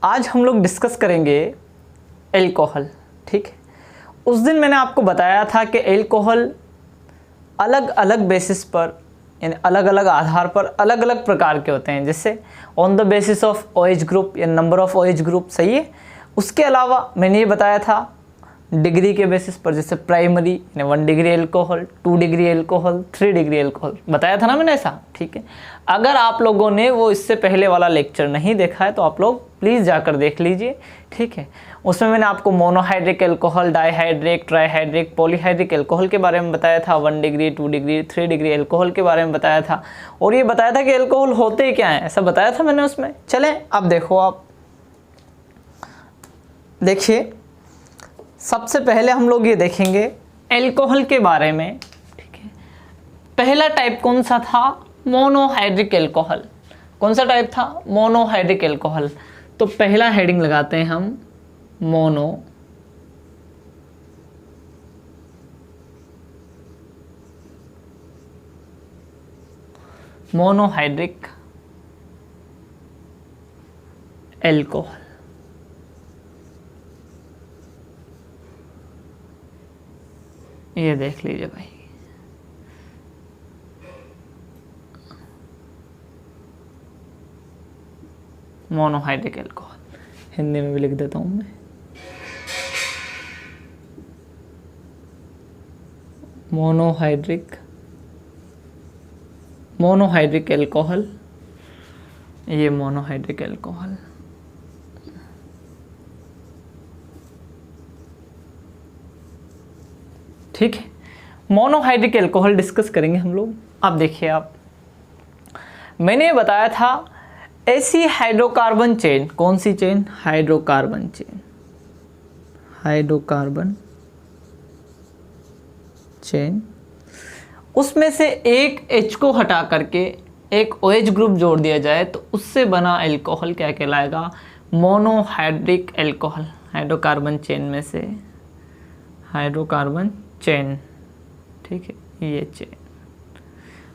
आज हम लोग डिस्कस करेंगे एल्कोहल। ठीक है, उस दिन मैंने आपको बताया था कि एल्कोहल अलग अलग बेसिस पर यानी अलग अलग आधार पर अलग अलग प्रकार के होते हैं, जैसे on the basis of OH group या नंबर ऑफ OH ग्रुप। सही है। उसके अलावा मैंने ये बताया था डिग्री के बेसिस पर, जैसे प्राइमरी यानी 1 degree alcohol, 2 degree alcohol, 3 degree alcohol बताया था ना मैंने ऐसा। ठीक है, अगर आप लोगों ने वो इससे पहले वाला लेक्चर नहीं देखा है तो आप लोग प्लीज़ जाकर देख लीजिए। ठीक है, उसमें मैंने आपको monohydric alcohol, dihydric, trihydric, polyhydric alcohol के बारे में बताया था, 1 डिग्री, 2 डिग्री, 3 डिग्री एल्कोहल के बारे में बताया था, और ये बताया था कि एल्कोहल होते क्या हैं, ऐसा बताया था मैंने उसमें। चलें अब देखो, आप देखिए, सबसे पहले हम लोग ये देखेंगे एल्कोहल के बारे में। ठीक है, पहला टाइप कौन सा था? Monohydric alcohol. कौन सा टाइप था? Monohydric alcohol. तो पहला हेडिंग लगाते हैं हम मोनोहाइड्रिक एल्कोहल। ये देख लीजिए भाई, मोनोहाइड्रिक एल्कोहल, हिंदी में भी लिख देता हूं मैं, मोनोहाइड्रिक एल्कोहल। ये मोनोहाइड्रिक एल्कोहल, ठीक है, मोनोहाइड्रिक एल्कोहल डिस्कस करेंगे हम लोग। अब देखिए, आप मैंने बताया था ऐसी हाइड्रोकार्बन चेन, कौन सी chain? Hydrocarbon chain, hydrocarbon chain, उसमें से एक H को हटा करके एक OH ग्रुप जोड़ दिया जाए तो उससे बना एल्कोहल क्या कहलाएगा? Monohydric alcohol. हाइड्रोकार्बन चेन में से, हाइड्रोकार्बन चेन, ठीक है, ये चेन,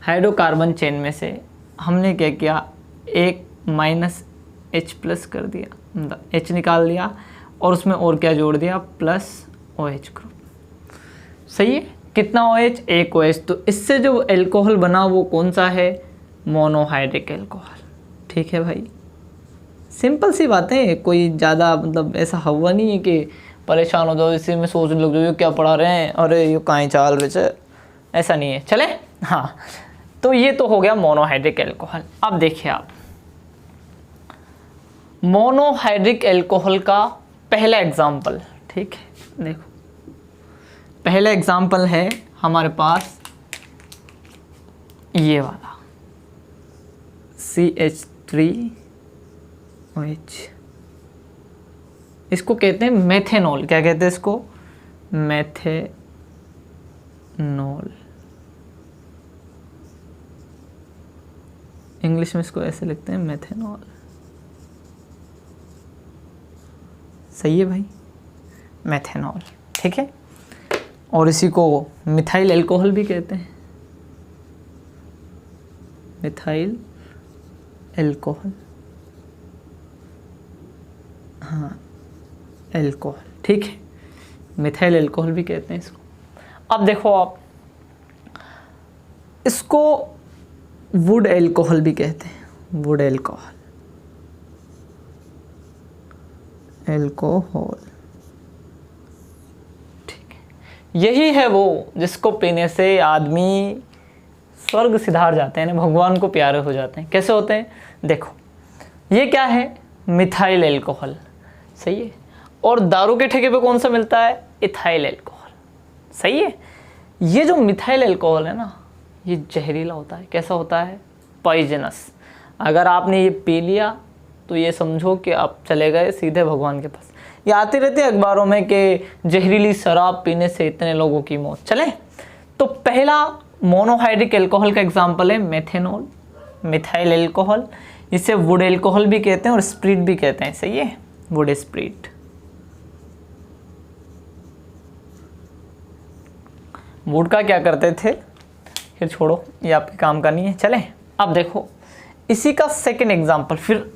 हाइड्रोकार्बन चेन में से हमने क्या किया? एक -H+ कर दिया, मतलब H निकाल दिया और उसमें और क्या जोड़ दिया? Plus OH group. सही है, कितना OH? एक OH। तो इससे जो एल्कोहल बना वो कौन सा है? Monohydric alcohol. ठीक है भाई, सिंपल सी बातें, कोई ज़्यादा मतलब ऐसा हुआ नहीं है कि परेशान हो जाओ, इसी में सोचने लग जाओ क्या पढ़ा रहे हैं, अरे ये कहीं चाल रहे, ऐसा नहीं है। चले, हाँ, तो ये तो हो गया मोनोहाइड्रिक एल्कोहल। अब देखिए आप, मोनोहाइड्रिक एल्कोहल का पहला एग्जाम्पल, ठीक है, देखो पहला एग्जाम्पल है हमारे पास ये वाला CH3OH। इसको कहते हैं मेथेनॉल। क्या कहते हैं इसको? मेथेनॉल। इंग्लिश में इसको ऐसे लिखते हैं, मेथेनॉल। सही है भाई, मेथेनॉल। ठीक है, और इसी को मिथाइल एल्कोहल भी कहते हैं, मिथाइल एल्कोहल, हाँ, एल्कोहल। ठीक है, मिथाइल एल्कोहल भी कहते हैं इसको। अब देखो आप, इसको वुड एल्कोहल भी कहते हैं, वुड एल्कोहल, एल्कोहल। ठीक है, यही है वो जिसको पीने से आदमी स्वर्ग सिधार जाते हैं, भगवान को प्यारे हो जाते हैं। कैसे होते हैं? देखो, ये क्या है? Methyl alcohol. सही है, और दारू के ठेके पे कौन सा मिलता है? Ethyl alcohol. सही है, ये जो मिथाइल एल्कोहल है ना, ये जहरीला होता है। कैसा होता है? पॉइजनस। अगर आपने ये पी लिया तो ये समझो कि आप चले गए सीधे भगवान के पास। ये आते रहते हैं अखबारों में कि जहरीली शराब पीने से इतने लोगों की मौत। चले, तो पहला मोनोहाइड्रिक एल्कोहल का एग्जाम्पल है मेथेनॉल, मिथाइल एल्कोहल। इसे वुड एल्कोहल भी कहते हैं और स्प्रिट भी कहते हैं। सही है, वुड स्प्रिट। वुड का क्या करते थे, फिर छोड़ो, ये आपके काम का नहीं है। चलें, अब देखो इसी का सेकंड एग्जाम्पल। फिर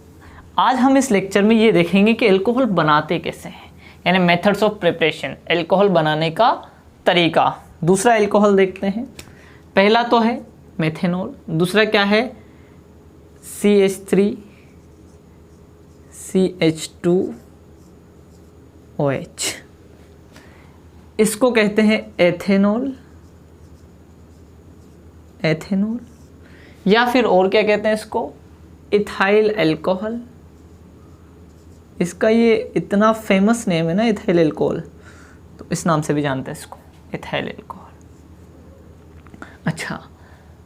आज हम इस लेक्चर में ये देखेंगे कि अल्कोहल बनाते कैसे हैं, यानी मेथड्स ऑफ प्रिपरेशन, अल्कोहल बनाने का तरीका। दूसरा अल्कोहल देखते हैं। पहला तो है मेथेनॉल, दूसरा क्या है CH3 CH2OH, इसको कहते हैं एथेनॉल, एथेनॉल, या फिर और क्या कहते हैं इसको, इथाइल अल्कोहल। इसका ये इतना फेमस नेम है ना इथाइल अल्कोहल, तो इस नाम से भी जानते हैं इसको, इथाइल अल्कोहल। अच्छा,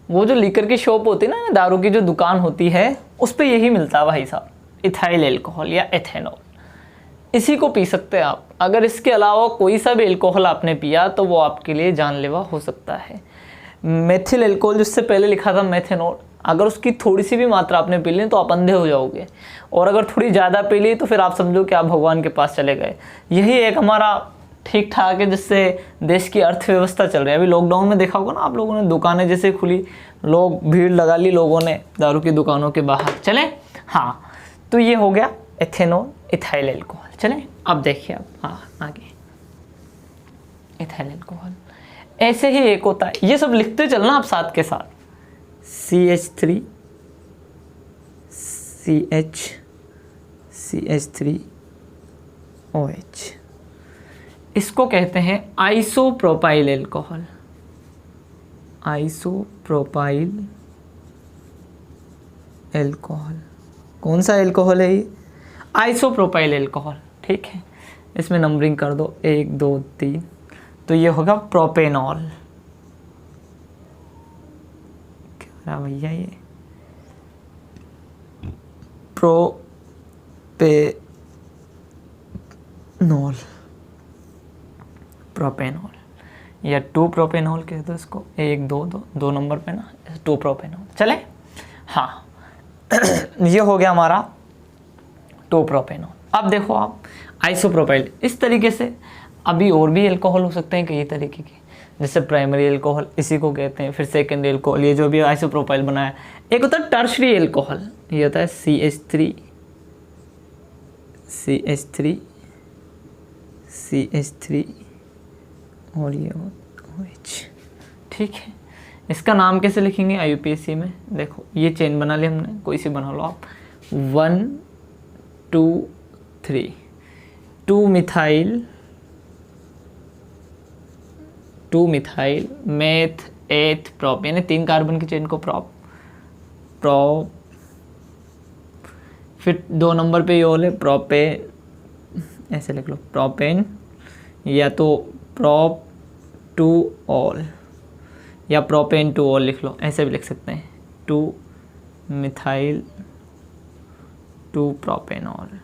वो जो लीकर की शॉप होती है ना, दारू की जो दुकान होती है, उस पे यही मिलता है भाई साहब, इथाइल अल्कोहल या एथेनॉल। इसी को पी सकते हैं आप। अगर इसके अलावा कोई सा भी अल्कोहल आपने पिया तो वो आपके लिए जानलेवा हो सकता है। मेथिल अल्कोहल जिससे पहले लिखा था मेथेनॉल, अगर उसकी थोड़ी सी भी मात्रा आपने पी ली तो आप अंधे हो जाओगे, और अगर थोड़ी ज़्यादा पी ली तो फिर आप समझो कि आप भगवान के पास चले गए। यही एक हमारा ठीक ठाक है जिससे देश की अर्थव्यवस्था चल रही है। अभी लॉकडाउन में देखा होगा ना आप लोगों ने, दुकानें जैसे खुली, लोग भीड़ लगा ली लोगों ने दारू की दुकानों के बाहर। चले, हाँ, तो ये हो गया एथेनॉल, इथाइल अल्कोहल। चलें अब देखिए आप, हाँ आगे, इथाइल अल्कोहल। ऐसे ही एक होता है, ये सब लिखते चलना आप साथ के साथ, CH3 CH3OH, इसको कहते हैं आइसोप्रोपाइल अल्कोहल, आइसोप्रोपाइल अल्कोहल। कौन सा अल्कोहल है ये? आइसोप्रोपाइल अल्कोहल, ठीक है। इसमें नंबरिंग कर दो 1 2 3, तो ये होगा प्रोपेनॉल। क्या भैया ये प्रोपेनॉल, प्रोपेनॉल या 2 प्रोपेनॉल कह दो इसको, 1 2 2 नंबर पे ना, 2 प्रोपेनॉल। चले, हाँ ये हो गया हमारा 2 प्रोपेनॉल। अब देखो आप, आइसोप्रोपाइल इस तरीके से। अभी और भी अल्कोहल हो सकते हैं कई तरीके के, जैसे प्राइमरी अल्कोहल इसी को कहते हैं, फिर सेकेंडरी अल्कोहल, ये जो भी आइसोप्रोपाइल बनाया। एक होता है टर्शरी अल्कोहल, ये होता है CH3 और ये OH, ठीक है। इसका नाम कैसे लिखेंगे IUPAC में? देखो ये चेन बना ली हमने, कोई सी बना लो आप, 1 2 3, 2 मिथाइल मेथ एथ प्रॉप, यानी 3 कार्बन की चेन को प्रॉप, फिर 2 नंबर पे ये होले प्रोपे, ऐसे लिख लो प्रोपेन, या तो प्रोप टू ऑल या प्रोपेन टू ऑल लिख लो, ऐसे भी लिख सकते हैं, 2 मिथाइल 2 प्रोपेनॉल,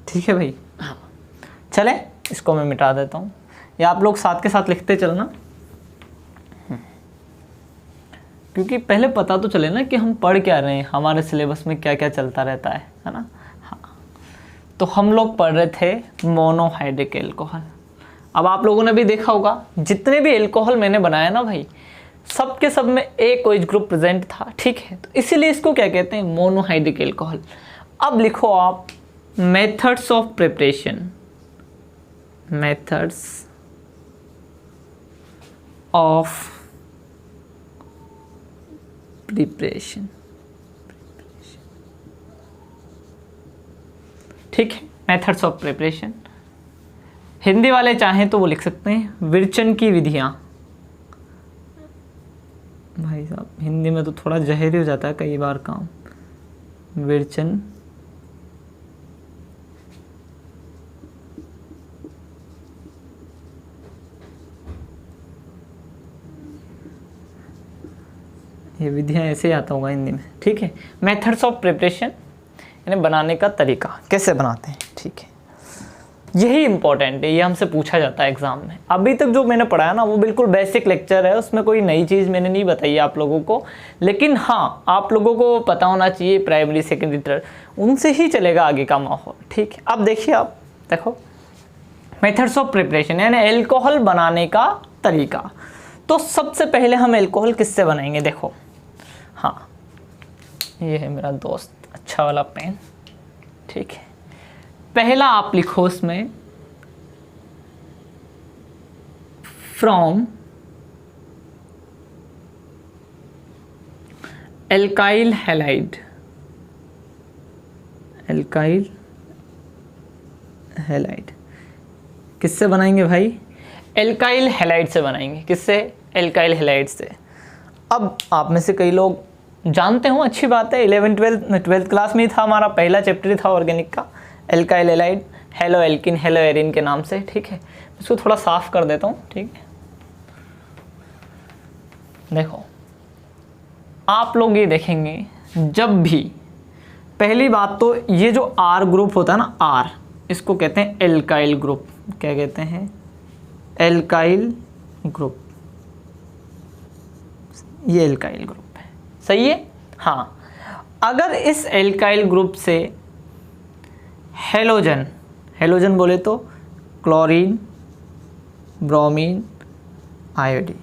ठीक है भाई। हाँ चले, इसको मैं मिटा देता हूँ, या आप लोग साथ के साथ लिखते चलना, क्योंकि पहले पता तो चले ना कि हम पढ़ क्या रहे हैं, हमारे सिलेबस में क्या क्या चलता रहता है ना। हाँ, तो हम लोग पढ़ रहे थे मोनोहाइड्रिक एल्कोहल। अब आप लोगों ने भी देखा होगा जितने भी एल्कोहल मैंने बनाया ना भाई, सब के सब में एक OH ग्रुप प्रेजेंट था, ठीक है, तो इसीलिए इसको क्या कहते हैं, मोनोहाइड्रिक एल्कोहल। अब लिखो आप methods of preparation, methods of preparation, ठीक है, मेथड्स ऑफ प्रिपरेशन। हिंदी वाले चाहें तो वो लिख सकते हैं विरचन की विधियां। भाई साहब हिंदी में तो थोड़ा जहरी हो जाता है कई बार काम, विरचन ये विधियां ऐसे ही आता होगा हिंदी में, ठीक है। मेथड्स ऑफ प्रिपरेशन यानी बनाने का तरीका, कैसे बनाते हैं, ठीक है, यही इंपॉर्टेंट है, ये हमसे पूछा जाता है एग्जाम में। अभी तक जो मैंने पढ़ाया ना वो बिल्कुल बेसिक लेक्चर है, उसमें कोई नई चीज़ मैंने नहीं बताई आप लोगों को, लेकिन हाँ आप लोगों को पता होना चाहिए प्राइमरी सेकेंडरी थर्ड, उनसे ही चलेगा आगे का माहौल, ठीक है। अब देखिए आप, देखो मेथड्स ऑफ प्रिपरेशन यानी एल्कोहल बनाने का तरीका। तो सबसे पहले हम एल्कोहल किससे बनाएंगे, देखो हाँ ये है मेरा दोस्त अच्छा वाला पेन, ठीक है। पहला आप लिखो उसमें from alkyl halide, alkyl halide किससे बनाएंगे भाई? एल्काइल हैलाइड से बनाएंगे। किससे? एल्काइल हैलाइड से। अब आप में से कई लोग जानते हो, अच्छी बात है, 11th क्लास में ही था, हमारा पहला चैप्टर ही था ऑर्गेनिक का, alkyl halide, haloalkane haloarene के नाम से, ठीक है। इसको थोड़ा साफ कर देता हूँ, ठीक है। देखो आप लोग ये देखेंगे, जब भी पहली बात तो ये जो R ग्रुप होता है ना, R, इसको कहते हैं एल्काइल ग्रुप। क्या कहते हैं? Alkyl group. ये एल्काइल ग्रुप है, सही है। हाँ, अगर इस एल्काइल ग्रुप से हेलोजन, हेलोजन बोले तो क्लोरीन, ब्रोमीन, आयोडीन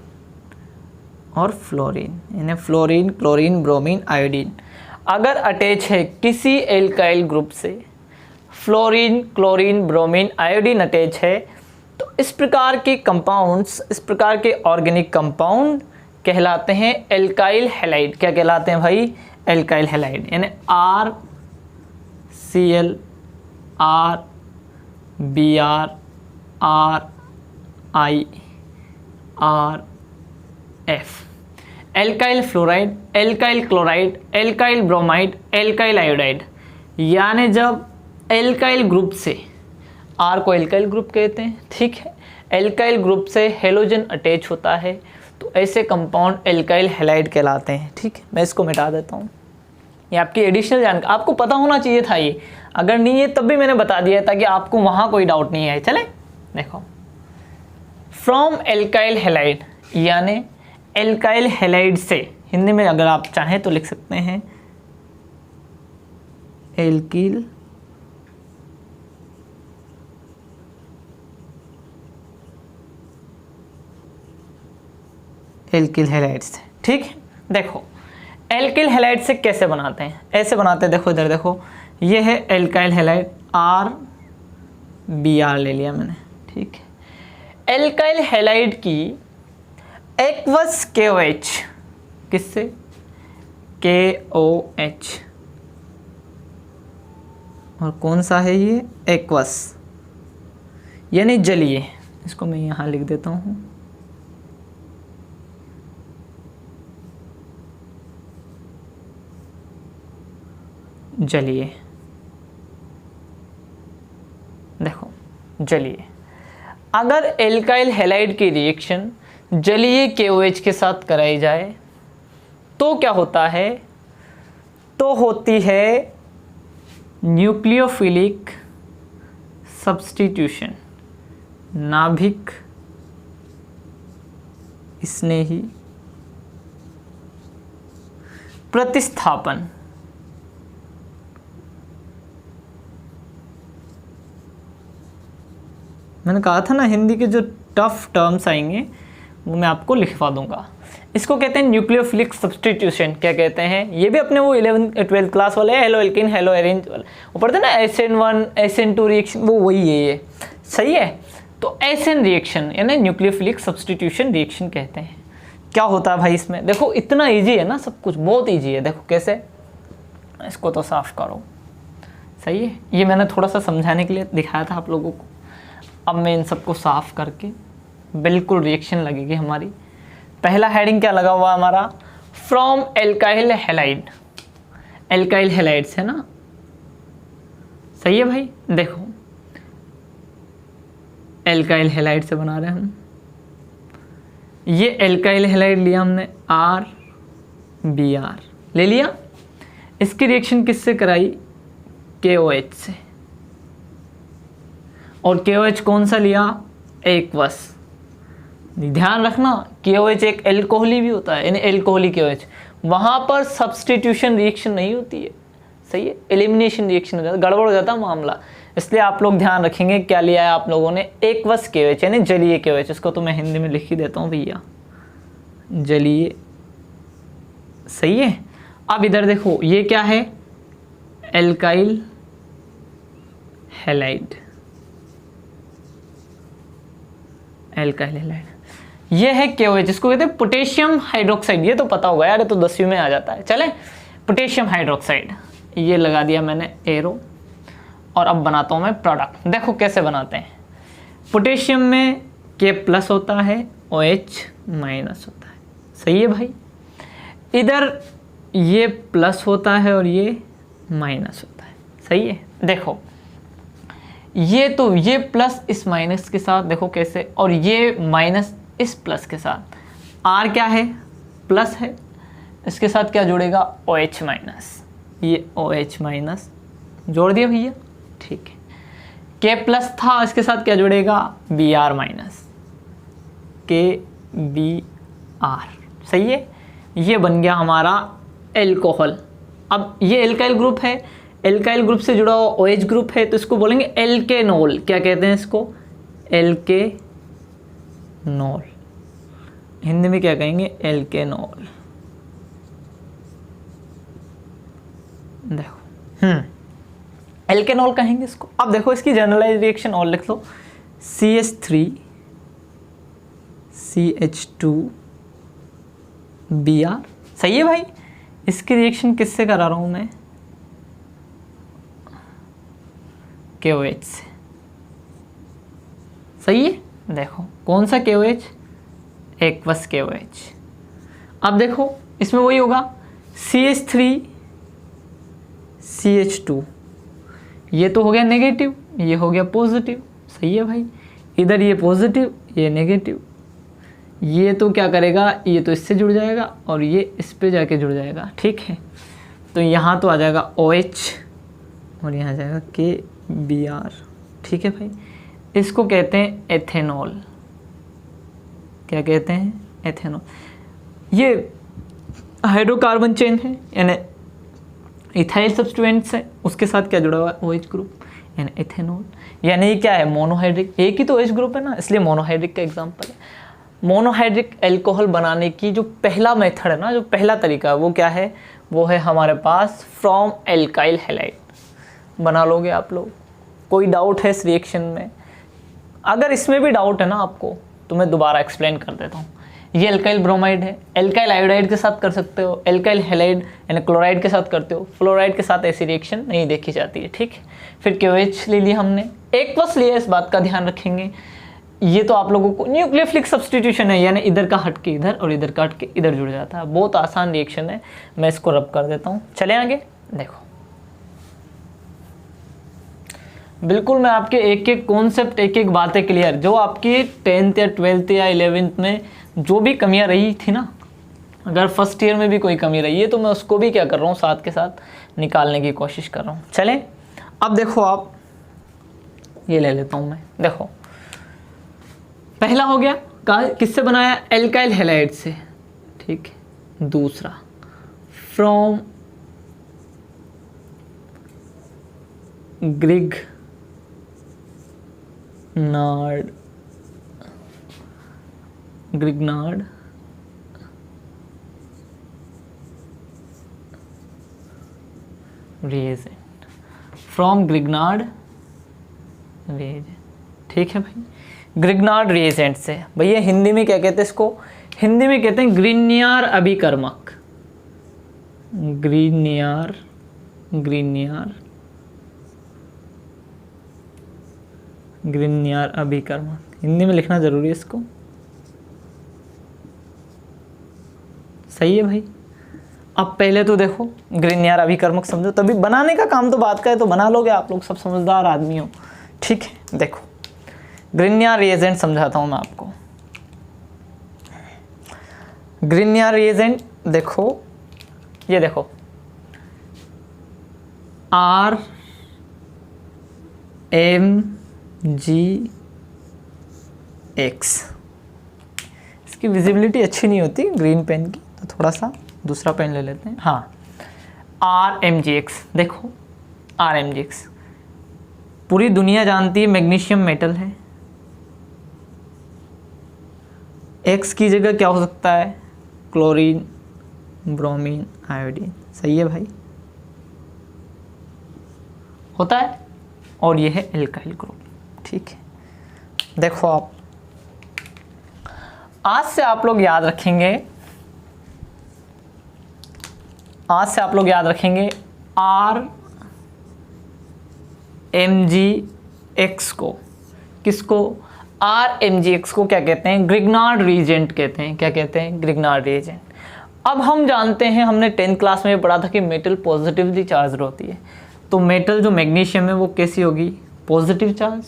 और फ्लोरीन, यानी फ्लोरीन, क्लोरीन, ब्रोमीन, आयोडीन अगर अटैच है किसी एल्काइल ग्रुप से, fluorine, chlorine, bromine, iodine attach है, तो इस प्रकार के कंपाउंड्स, इस प्रकार के ऑर्गेनिक कंपाउंड कहलाते हैं एल्काइल हैलाइड। क्या कहलाते हैं भाई? एल्काइल हैलाइड, यानी RCl, R, Br, RI, RF, alkyl fluoride, alkyl chloride, alkyl bromide, alkyl iodide. यानी जब एल्काइल ग्रुप से, R को एल्काइल ग्रुप कहते हैं, ठीक है, एल्काइल ग्रुप से हेलोजन अटैच होता है तो ऐसे कंपाउंड एल्काइल हैलाइड कहलाते हैं, ठीक है। मैं इसको मिटा देता हूँ, ये आपकी एडिशनल जानकारी, आपको पता होना चाहिए था ये, अगर नहीं है तब भी मैंने बता दिया ताकि आपको वहाँ कोई डाउट नहीं आए। चले देखो, फ्रॉम एल्काइल हैलाइड, यानी एल्काइल हैलाइड से, हिंदी में अगर आप चाहें तो लिख सकते हैं एल्किल एल्किल हैलाइड से, ठीक है। देखो एल्किल हैलाइड से कैसे बनाते हैं? ऐसे बनाते हैं, देखो इधर देखो, ये है एल्काइल हैलाइड, RBr ले लिया मैंने, ठीक है। एल्काइल हैलाइड की एक्वस KOH, किससे? KOH, और कौन सा है ये? एक्वस, यानी जलीय। इसको मैं यहाँ लिख देता हूँ, जलीय। देखो जलीय, अगर एल्काइल हैलाइड की रिएक्शन जलीय KOH के साथ कराई जाए तो क्या होता है? तो होती है न्यूक्लियोफिलिक सब्स्टिट्यूशन, नाभिक स्नेही प्रतिस्थापन। मैंने कहा था ना, हिंदी के जो टफ टर्म्स आएंगे वो मैं आपको लिखवा दूंगा। इसको कहते हैं न्यूक्लियोफिलिक सब्स्टिट्यूशन। क्या कहते हैं? ये भी अपने वो 11th क्लास वाले हेलो एल्किन हेलो एरिन ऊपर थे ना, SN1 SN2 रिएक्शन, वो वही है ये, सही है। तो SN रिएक्शन यानी न्यूक्लियोफिलिक सब्स्टिट्यूशन रिएक्शन कहते हैं। क्या होता है भाई इसमें? देखो इतना ईजी है ना, सब कुछ बहुत ईजी है। देखो कैसे, इसको तो साफ करो, सही है। ये मैंने थोड़ा सा समझाने के लिए दिखाया था आप लोगों को। अब मैं इन सबको साफ करके बिल्कुल रिएक्शन लगेगी हमारी। पहला हेडिंग क्या लगा हुआ हमारा? From alkyl halide, alkyl halide से ना, सही है भाई। देखो एल्काइल हैलाइड से बना रहे हैं हम। ये एल्काइल हैलाइड लिया हमने, RBr ले लिया। इसकी रिएक्शन किससे कराई? KOH से। और KOH कौन सा लिया? एक्वस। ध्यान रखना KOH एक एल्कोहली भी होता है, यानी एल्कोहलिक KOH। वहाँ पर सब्स्टिट्यूशन रिएक्शन नहीं होती है, सही है, एलिमिनेशन रिएक्शन हो जाता है, गड़बड़ हो जाता है मामला। इसलिए आप लोग ध्यान रखेंगे क्या लिया है आप लोगों ने? एक्वस KOH यानी जलीय KOH। इसको तो मैं हिंदी में लिख ही देता हूँ भैया, जलीय, सही है। अब इधर देखो ये क्या है, एल्काइल हैलाइड, एल्काइल हैलाइड। ये है KOH, इसको कहते हैं पोटेशियम हाइड्रोक्साइड। ये तो पता होगा यार, ये तो 10वीं में आ जाता है। चले, पोटेशियम हाइड्रोक्साइड, ये लगा दिया मैंने एरो। और अब बनाता हूँ मैं प्रोडक्ट। देखो कैसे बनाते हैं। पोटेशियम में K+ होता है, OH- होता है। सही है भाई। इधर ये प्लस होता है और ये माइनस होता है। सही है। देखो ये तो ये प्लस इस माइनस के साथ, देखो कैसे, और ये माइनस इस प्लस के साथ। R क्या है, प्लस है, इसके साथ क्या जुड़ेगा, OH-। ये OH- जोड़ दिया भैया, ठीक है। K+ था, इसके साथ क्या जुड़ेगा, Br-, KBr। सही है। ये बन गया हमारा एल्कोहल। अब ये एल्काइल ग्रुप है, एल्काइल ग्रुप से जुड़ा हुआ OH ग्रुप है, तो इसको बोलेंगे एल्केनोल। क्या कहते हैं इसको, एल्केनोल। हिंदी में क्या कहेंगे, एल्केनोल। देखो एल्केनोल कहेंगे इसको। अब देखो इसकी जनरलाइज रिएक्शन और लिख लो, CH3 CH2Br। सही है भाई। इसकी रिएक्शन किससे करा रहा हूं मैं, KOH से। सही है। देखो कौन सा KOH, एक्वस KOH। अब देखो इसमें वही होगा, CH3 CH2, ये तो हो गया नेगेटिव, ये हो गया पॉजिटिव। सही है भाई। इधर ये पॉजिटिव, ये नेगेटिव, ये तो क्या करेगा, ये तो इससे जुड़ जाएगा और ये इस पे जाके जुड़ जाएगा। ठीक है। तो यहाँ तो आ जाएगा OH और यहाँ जाएगा KBr। ठीक है भाई। इसको कहते हैं एथेनॉल। क्या कहते हैं, एथेनॉल। ये हाइड्रोकार्बन चेन है, यानी इथाइल सब्सटीट्यूएंट्स है, उसके साथ क्या जुड़ा हुआ है, OH ग्रुप, यानी एथेनॉल। यानी ये क्या है, मोनोहाइड्रिक। एक ही तो OH ग्रुप है ना, इसलिए मोनोहाइड्रिक का एग्जांपल है। मोनोहाइड्रिक एल्कोहल बनाने की जो पहला मेथड है ना, जो पहला तरीका है, वो क्या है, वो है हमारे पास फ्रॉम एल्काइल हैलाइड। बना लोगे आप लोग। कोई डाउट है इस रिएक्शन में? अगर इसमें भी डाउट है ना आपको, तो मैं दोबारा एक्सप्लेन कर देता हूँ। ये एल्काइल ब्रोमाइड है, एल्काइल आयोडाइड के साथ कर सकते हो, एल्काइल हैलाइड यानी क्लोराइड के साथ करते हो। फ्लोराइड के साथ ऐसी रिएक्शन नहीं देखी जाती है। ठीक है। फिर KOH ले लिया हमने, एक्वस लिया, इस बात का ध्यान रखेंगे। ये तो आप लोगों को न्यूक्लियोफिलिक सब्स्टिट्यूशन है, यानी इधर का हट के इधर और इधर का हट के इधर जुड़ जाता है। बहुत आसान रिएक्शन है, मैं इसको रब कर देता हूँ। चले आगे। देखो बिल्कुल मैं आपके एक एक कॉन्सेप्ट, एक एक बातें क्लियर, जो आपकी 10th या 12th या 11th में जो भी कमियां रही थी ना, अगर फर्स्ट ईयर में भी कोई कमी रही है तो मैं उसको भी क्या कर रहा हूँ, साथ के साथ निकालने की कोशिश कर रहा हूँ। चलें अब देखो, आप ये ले लेता हूँ मैं। देखो पहला हो गया, किससे बनाया, एल्काइल हैलाइड से। ठीक है। दूसरा from Grignard reagent, from Grignard reagent. ठीक है भाई, ग्रिग्नार्ड रिएजेंट से। भैया हिंदी में क्या कहते हैं इसको, हिंदी में कहते हैं ग्रीनियर अभिकर्मक। ग्रीनियर अभिकर्मक, हिंदी में लिखना जरूरी है इसको। सही है भाई। अब पहले तो देखो ग्रीनियर अभिकर्मक समझो, तभी बनाने का काम तो बात का है, तो बना लोगे आप लोग, सब समझदार आदमी हो। ठीक है। देखो ग्रीनियर रिएजेंट समझाता हूं मैं आपको। ग्रीनियर रिएजेंट देखो, ये देखो RMgX। इसकी विजिबिलिटी अच्छी नहीं होती ग्रीन पेन की, तो थोड़ा सा दूसरा पेन ले लेते हैं। हाँ, RMgX। देखो RMgX पूरी दुनिया जानती है मैग्नीशियम मेटल है। X की जगह क्या हो सकता है, क्लोरीन, ब्रोमीन, आयोडीन। सही है भाई, होता है। और ये है एल्काइल ग्रुप, ठीक है। देखो आप आज से आप लोग याद रखेंगे, RMGX को, किसको? RMGX को क्या कहते हैं? ग्रिग्नार्ड रिएजेंट कहते हैं। क्या कहते हैं? Grignard reagent. अब हम जानते हैं, हमने 10th क्लास में पढ़ा था कि मेटल पॉजिटिवली चार्ज होती है। तो मेटल जो मैग्नीशियम है वो कैसी होगी? Positive charge.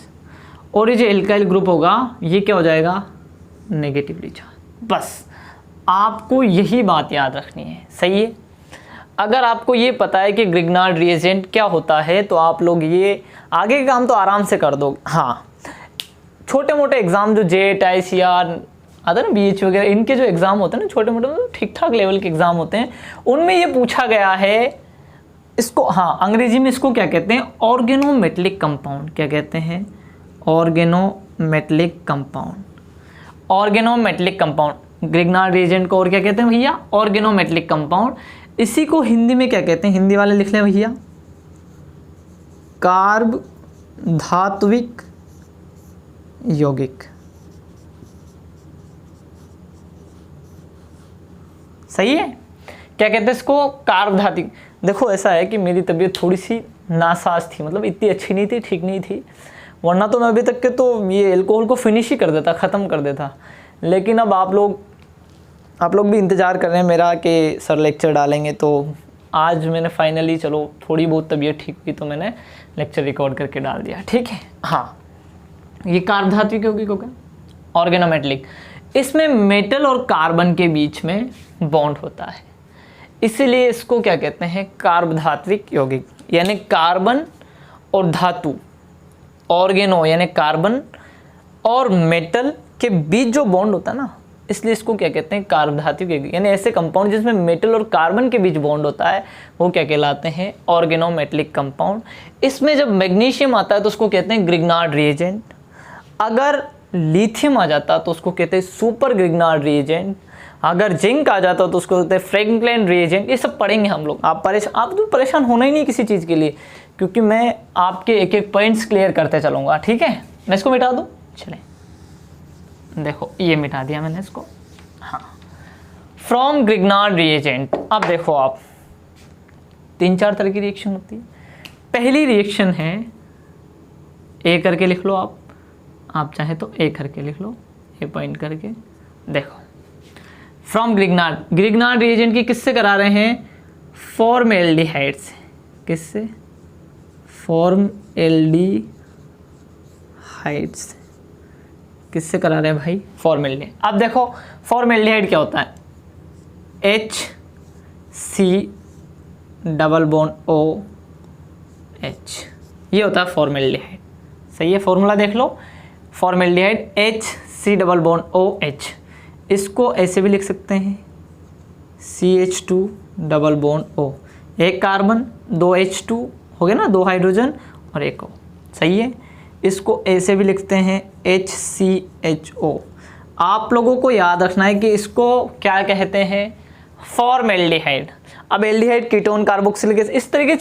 और ये जो एल्काइल ग्रुप होगा ये क्या हो जाएगा? Negatively charge. बस आपको यही बात याद रखनी है, सही है। अगर आपको ये पता है कि ग्रिग्नार्ड रिएजेंट क्या होता है तो आप लोग ये आगे के काम तो आराम से कर दोगे। हाँ, छोटे मोटे एग्ज़ाम जो जेट ICR आता है ना, BH वगैरह, इनके जो एग्ज़ाम होते हैं ना, छोटे मोटे ठीक ठाक लेवल के एग्ज़ाम होते हैं, उनमें ये पूछा गया है इसको। हाँ, अंग्रेजी में इसको क्या कहते हैं? Organometallic compound. क्या कहते हैं? Organometallic compound. Organometallic compound Grignard reagent को और क्या कहते हैं भैया? Organometallic compound. इसी को हिंदी में क्या कहते हैं? हिंदी वाले लिख लें भैया, कार्ब धात्विक यौगिक। सही है। क्या कहते हैं इसको? कार्ब धात्विक। देखो ऐसा है कि मेरी तबीयत थोड़ी सी नासाज थी, मतलब इतनी अच्छी नहीं थी, ठीक नहीं थी, वरना तो मैं अभी तक के तो ये एल्कोहल को फिनिश ही कर देता, ख़त्म कर देता। लेकिन अब आप लोग भी इंतज़ार कर रहे हैं मेरा कि सर लेक्चर डालेंगे, तो आज मैंने फाइनली, चलो थोड़ी बहुत तबीयत ठीक हुई तो मैंने लेक्चर रिकॉर्ड करके डाल दिया, ठीक है। हाँ, ये कार्ब धात्विक यौगिक हो गया, ऑर्गेनोमेटलिक। इसमें मेटल और कार्बन के बीच में बॉन्ड होता है, इसीलिए इसको क्या कहते हैं? कार्ब धात्विक यौगिक। यानी कार्बन और धातु, ऑर्गेनो यानी कार्बन और मेटल के बीच जो बॉन्ड होता है ना, इसलिए इसको क्या कहते हैं? कार्ब धात्विक यौगिक। यानी ऐसे कंपाउंड जिसमें मेटल और कार्बन के बीच बॉन्ड होता है वो क्या कहलाते हैं? Organometallic compound. इसमें जब मैग्नीशियम आता है तो उसको कहते हैं ग्रिग्नार्ड रिएजेंट। अगर लिथियम आ जाता तो उसको कहते हैं सुपर ग्रिग्नार्ड रिएजेंट। अगर जिंक आ जाता तो उसको कहते हैं फ्रैंकलिन रिएजेंट। ये सब पढ़ेंगे हम लोग। आप तो परेशान होना ही नहीं किसी चीज़ के लिए, क्योंकि मैं आपके एक एक पॉइंट्स क्लियर करते चलूँगा, ठीक है। मैं इसको मिटा दूँ, चलें, देखो ये मिटा दिया मैंने इसको। हाँ, फ्रॉम ग्रिग्नार्ड रिएजेंट। अब देखो आप 3-4 तरह की रिएक्शन होती है। पहली रिएक्शन है, ए करके लिख लो आप चाहे तो ए करके लिख लो, ए पॉइंट करके। देखो फ्रॉम ग्रिग्नार्ड रिएजेंट की किससे करा रहे हैं? फॉर्मएल्डिहाइड से। किससे? फॉर्मएल्डिहाइड से। किससे करा रहे हैं भाई? फॉर्मएल्डिहाइड। अब देखो फॉर्मएल्डिहाइड क्या होता है? HC डबल बॉन्ड OH, ये होता है फॉर्मएल्डिहाइड। सही है, फॉर्मूला देख लो, फॉर्मएल्डिहाइड HC डबल बॉन्ड OH। इसको ऐसे भी लिख सकते हैं, CH2 डबल बॉन्ड O। एक कार्बन, 2 H2 हो गया ना, 2 हाइड्रोजन और एक O। सही है। इसको ऐसे भी लिखते हैं HCHO। आप लोगों को याद रखना है कि इसको क्या कहते हैं? फॉर्मएल्डिहाइड। अब एल्डिहाइड कीटोन कार्बोक्सिलिक एसिड, इस तरीके